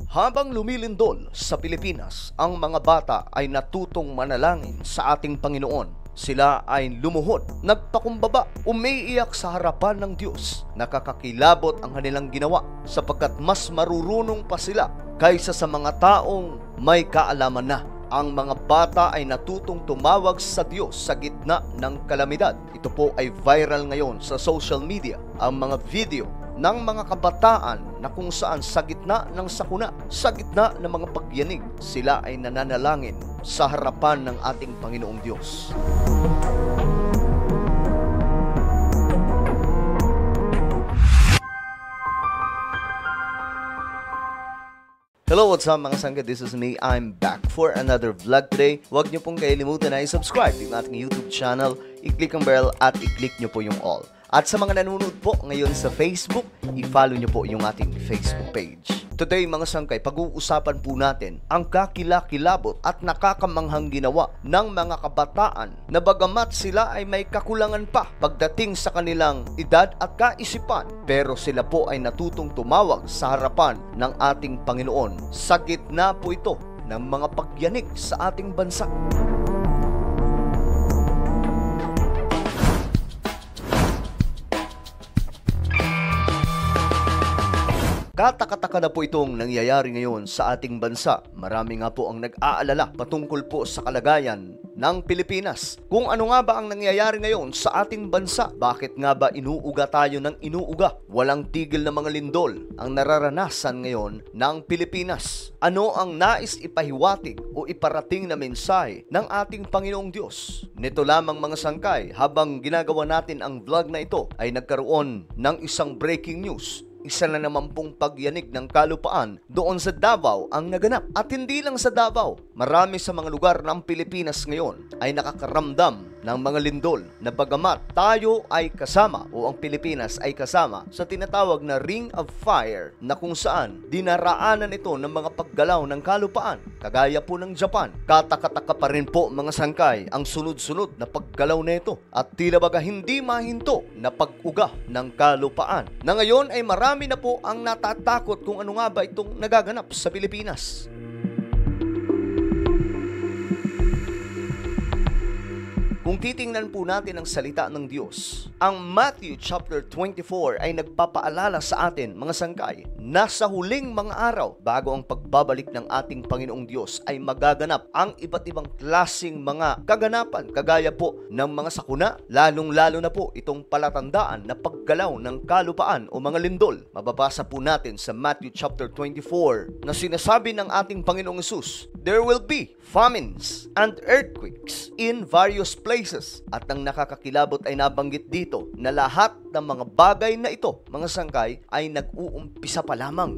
Habang lumilindol sa Pilipinas, ang mga bata ay natutong manalangin sa ating Panginoon. Sila ay lumuhod, nagpakumbaba, umiiyak sa harapan ng Diyos. Nakakakilabot ang kanilang ginawa sapagkat mas marurunong pa sila kaysa sa mga taong may kaalaman na. Ang mga bata ay natutong tumawag sa Diyos sa gitna ng kalamidad. Ito po ay viral ngayon sa social media. Ang mga video ng mga kabataan na kung saan sa gitna ng sakuna, sa gitna ng mga pagyanig, sila ay nananalangin sa harapan ng ating Panginoong Diyos. Hello, what's up mga sangga? This is me. I'm back for another vlog today. Huwag niyo pong kalimutan na i-subscribe yung ating YouTube channel, i-click ang bell at i-click niyo po yung all. At sa mga nanonood po ngayon sa Facebook, i-follow niyo po yung ating Facebook page. Today mga sangkay, pag-uusapan po natin ang kakilakilabot at nakakamanghang ginawa ng mga kabataan na bagamat sila ay may kakulangan pa pagdating sa kanilang edad at kaisipan, pero sila po ay natutong tumawag sa harapan ng ating Panginoon. Sa gitna po ito ng mga pagyanig sa ating bansa. Katakataka na po itong nangyayari ngayon sa ating bansa. Marami nga po ang nag-aalala patungkol po sa kalagayan ng Pilipinas. Kung ano nga ba ang nangyayari ngayon sa ating bansa? Bakit nga ba inuuga tayo ng inuuga? Walang tigil na mga lindol ang nararanasan ngayon ng Pilipinas. Ano ang nais ipahiwatig o iparating na mensahe ng ating Panginoong Diyos? Nito lamang mga sangkay, habang ginagawa natin ang vlog na ito, ay nagkaroon ng isang breaking news. Isa na naman pong pagyanig ng kalupaan doon sa Davao ang naganap. At hindi lang sa Davao, marami sa mga lugar ng Pilipinas ngayon ay nakakaramdam ng mga lindol na bagamat tayo ay kasama o ang Pilipinas ay kasama sa tinatawag na Ring of Fire na kung saan dinaraanan ito ng mga paggalaw ng kalupaan kagaya po ng Japan. Katakataka pa rin po mga sangkay ang sunod-sunod na paggalaw nito at tila baga hindi mahinto na pag-uga ng kalupaan na ngayon ay marami na po ang natatakot kung ano nga ba itong nagaganap sa Pilipinas. Kung titingnan po natin ang salita ng Diyos, ang Matthew chapter 24 ay nagpapaalala sa atin, mga sangkay, na sa huling mga araw, bago ang pagbabalik ng ating Panginoong Diyos, ay magaganap ang iba't ibang klaseng mga kaganapan, kagaya po ng mga sakuna, lalong-lalo na po itong palatandaan na paggalaw ng kalupaan o mga lindol. Mababasa po natin sa Matthew chapter 24 na sinasabi ng ating Panginoong Hesus, there will be famines and earthquakes in various places. At ang nakakakilabot ay nabanggit dito na lahat ng mga bagay na ito, mga sangkay, ay nag-uumpisa pa lamang.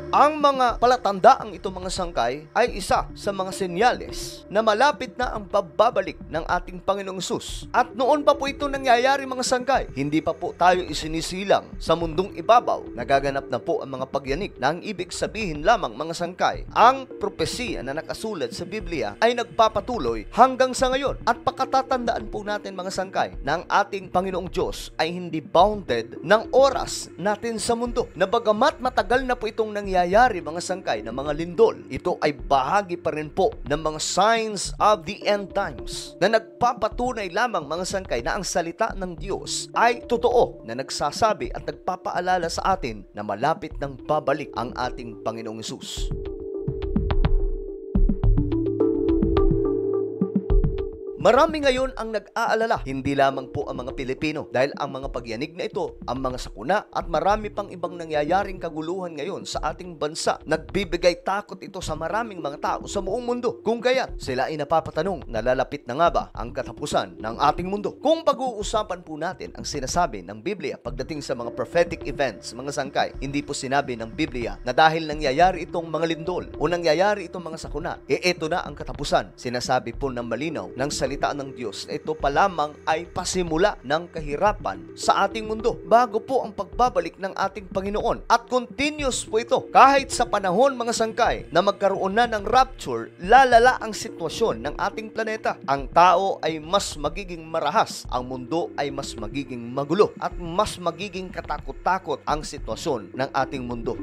Ang mga palatandaang ito mga sangkay ay isa sa mga senyales na malapit na ang pagbabalik ng ating Panginoong Hesus. At noon pa po ito nangyayari mga sangkay. Hindi pa po tayo isinisilang sa mundong ibabaw. Nagaganap na po ang mga pagyanig na ang ibig sabihin lamang mga sangkay. Ang propesiya na nakasulat sa Biblia ay nagpapatuloy hanggang sa ngayon. At pakatatandaan po natin mga sangkay na ang ating Panginoong Diyos ay hindi bounded ng oras natin sa mundo. Na bagamat matagal na po itong nangyayari mga sangkay ng mga lindol, ito ay bahagi pa rin po ng mga signs of the end times na nagpapatunay lamang mga sangkay na ang salita ng Diyos ay totoo, na nagsasabi at nagpapaalala sa atin na malapit nang babalik ang ating Panginoong Hesus. Marami ngayon ang nag-aalala, hindi lamang po ang mga Pilipino, dahil ang mga pagyanig na ito, ang mga sakuna at marami pang ibang nangyayaring kaguluhan ngayon sa ating bansa. Nagbibigay takot ito sa maraming mga tao sa buong mundo. Kung kaya't sila ay napapatanong, nalalapit na nga ba ang katapusan ng ating mundo? Kung pag-uusapan po natin ang sinasabi ng Biblia pagdating sa mga prophetic events, mga sangkay, hindi po sinabi ng Biblia na dahil nangyayari itong mga lindol o nangyayari itong mga sakuna, ito na ang katapusan. Sinasabi po ng malinaw ng salita salita ng Diyos na ito pa lamang ay pasimula ng kahirapan sa ating mundo bago po ang pagbabalik ng ating Panginoon. At continuous po ito. Kahit sa panahon, mga sangkay, na magkaroon na ng rapture, lalala ang sitwasyon ng ating planeta. Ang tao ay mas magiging marahas, ang mundo ay mas magiging magulo, at mas magiging katakot-takot ang sitwasyon ng ating mundo.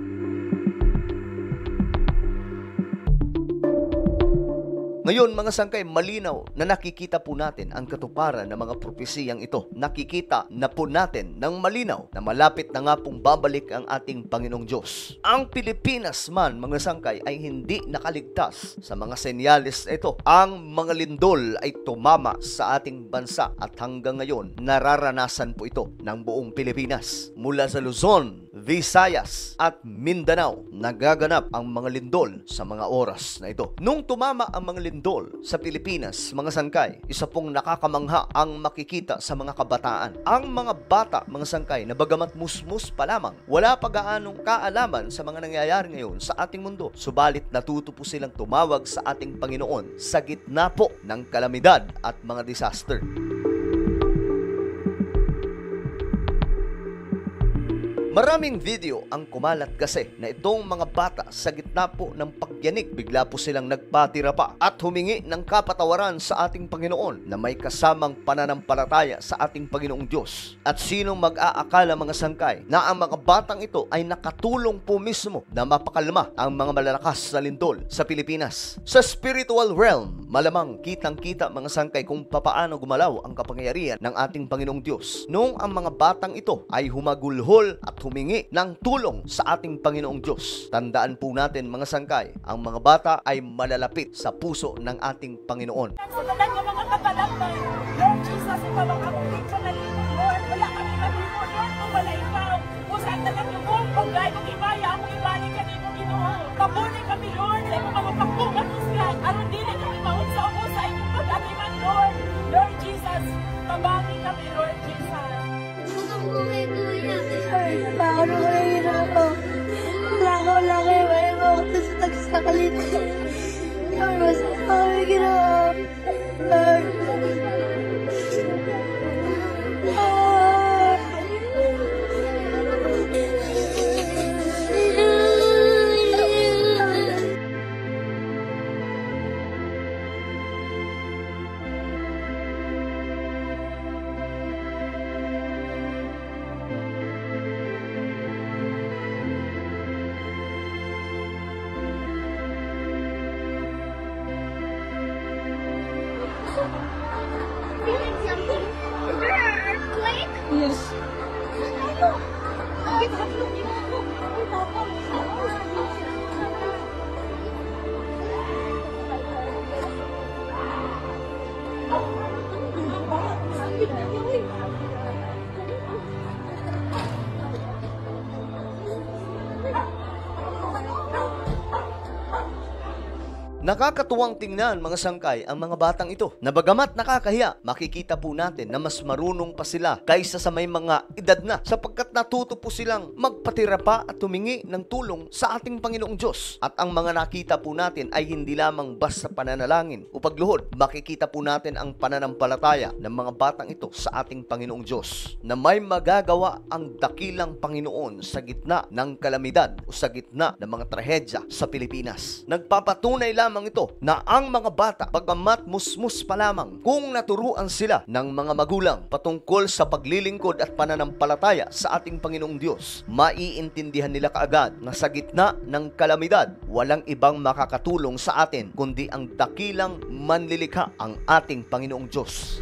Ngayon, mga sangkay, malinaw na nakikita po natin ang katuparan ng mga propesiyang ito. Nakikita na po natin ng malinaw na malapit na nga pong babalik ang ating Panginoong Diyos. Ang Pilipinas man, mga sangkay, ay hindi nakaligtas sa mga senyales ito. Ang mga lindol ay tumama sa ating bansa at hanggang ngayon, nararanasan po ito ng buong Pilipinas. Mula sa Luzon, Visayas at Mindanao, nagaganap ang mga lindol sa mga oras na ito. Nung tumama ang mga lindol sa Pilipinas, mga sangkay, isa pong nakakamangha ang makikita sa mga kabataan. Ang mga bata, mga sangkay, na bagamat musmus pa lamang, wala pa gaanong kaalaman sa mga nangyayari ngayon sa ating mundo. Subalit natuto po silang tumawag sa ating Panginoon sa gitna po ng kalamidad at mga disaster. Maraming video ang kumalat kasi na itong mga bata sa gitna po ng pagyanig, bigla po silang nagpatira pa at humingi ng kapatawaran sa ating Panginoon na may kasamang pananampalataya sa ating Panginoong Diyos. At sinong mag-aakala, mga sangkay, na ang mga batang ito ay nakatulong po mismo na mapakalma ang mga malalakas na lindol sa Pilipinas. Sa spiritual realm, malamang kitang-kita, mga sangkay, kung papaano gumalaw ang kapangyarihan ng ating Panginoong Diyos noong ang mga batang ito ay humagulhol at humingi ng tulong sa ating Panginoong Diyos. Tandaan po natin, mga sangkay, ang mga bata ay malalapit sa puso ng ating Panginoon. Sundan ko mga katalakay, Lord Jesus, ipabang akong picture na dito, Lord. Wala kami maligo, Lord, kung wala ikaw. Kung saan na lang yung kung gaya kong ibaya, akong ibalik ka dito, Ginoo. Kabuli kami, Lord, sa iyong mga pagpungan mo siya. Aron dili kami maun sa upo sa iyong pag-atiman, Lord. Lord Jesus, tabangin kami, Lord Jesus. Paano ko nahihirapan? Wala kayo may mga nagsakalit. Lord, masama kami ginawa. Lord. Feeling something? Is there an earthquake? Yes. Nakakatuwang tingnan, mga sangkay, ang mga batang ito. Na bagamat nakakahiya, makikita po natin na mas marunong pa sila kaysa sa may mga edad na, sapagkat natuto po silang magpatira pa at humingi ng tulong sa ating Panginoong Diyos. At ang mga nakita po natin ay hindi lamang basta pananalangin o pagluhod. Makikita po natin ang pananampalataya ng mga batang ito sa ating Panginoong Diyos, na may magagawa ang dakilang Panginoon sa gitna ng kalamidad o sa gitna ng mga trahedya sa Pilipinas. Nagpapatunay lamang ito na ang mga bata, bagamat musmus pa lamang, kung naturuan sila ng mga magulang patungkol sa paglilingkod at pananampalataya sa ating Panginoong Diyos, maiintindihan nila kaagad na sa gitna ng kalamidad, walang ibang makakatulong sa atin kundi ang dakilang manlilikha, ang ating Panginoong Diyos.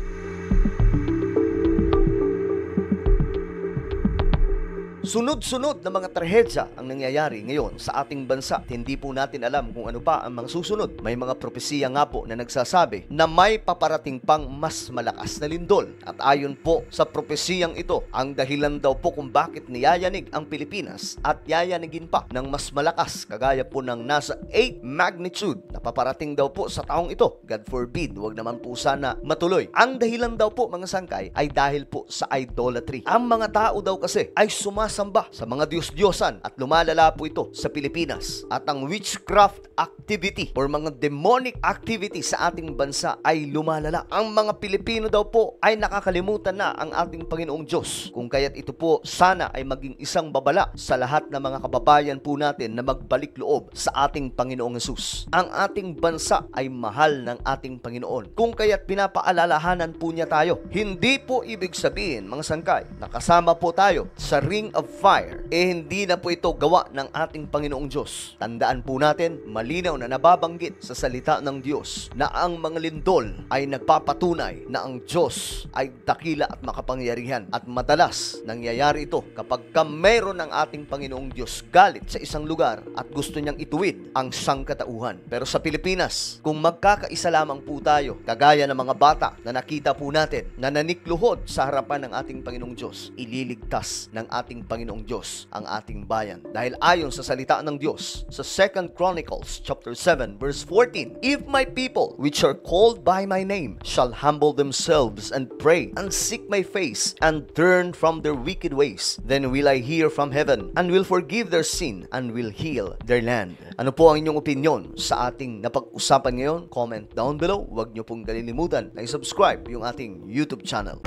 Sunod-sunod na mga trahedya ang nangyayari ngayon sa ating bansa. Hindi po natin alam kung ano pa ang mga susunod. May mga propesiya nga po na nagsasabi na may paparating pang mas malakas na lindol. At ayon po sa propesiyang ito, ang dahilan daw po kung bakit niyayanig ang Pilipinas at yayanigin pa ng mas malakas, kagaya po ng nasa 8 magnitude na paparating daw po sa taong ito. God forbid, wag naman po sana matuloy. Ang dahilan daw po, mga sangkay, ay dahil po sa idolatry. Ang mga tao daw kasi ay sumasamba sa mga Diyos-Diyosan at lumalala po ito sa Pilipinas. At ang witchcraft activity or mga demonic activity sa ating bansa ay lumalala. Ang mga Pilipino daw po ay nakakalimutan na ang ating Panginoong Diyos. Kung kaya't ito po sana ay maging isang babala sa lahat ng mga kababayan po natin na magbalik loob sa ating Panginoong Hesus. Ang ating bansa ay mahal ng ating Panginoon. Kung kaya't pinapaalalahanan po niya tayo. Hindi po ibig sabihin, mga sangkay, nakasama po tayo sa ring of fire, hindi na po ito gawa ng ating Panginoong Diyos. Tandaan po natin, malinaw na nababanggit sa salita ng Diyos na ang mga lindol ay nagpapatunay na ang Diyos ay dakila at makapangyarihan. At madalas nangyayari ito kapag mayroon ng ating Panginoong Diyos galit sa isang lugar at gusto niyang ituwid ang sangkatauhan. Pero sa Pilipinas, kung magkakaisa lamang po tayo, kagaya ng mga bata na nakita po natin na nanikluhod sa harapan ng ating Panginoong Diyos, ililigtas ng ating Panginoong Diyos ang ating bayan. Dahil ayon sa salita ng Diyos sa 2 Chronicles chapter 7 verse 14, "If my people which are called by my name shall humble themselves and pray and seek my face and turn from their wicked ways, then will I hear from heaven and will forgive their sin and will heal their land." Ano po ang inyong opinion sa ating napag-usapan ngayon? Comment down below. Huwag niyo pong kalilimutan na i-subscribe yung ating YouTube channel.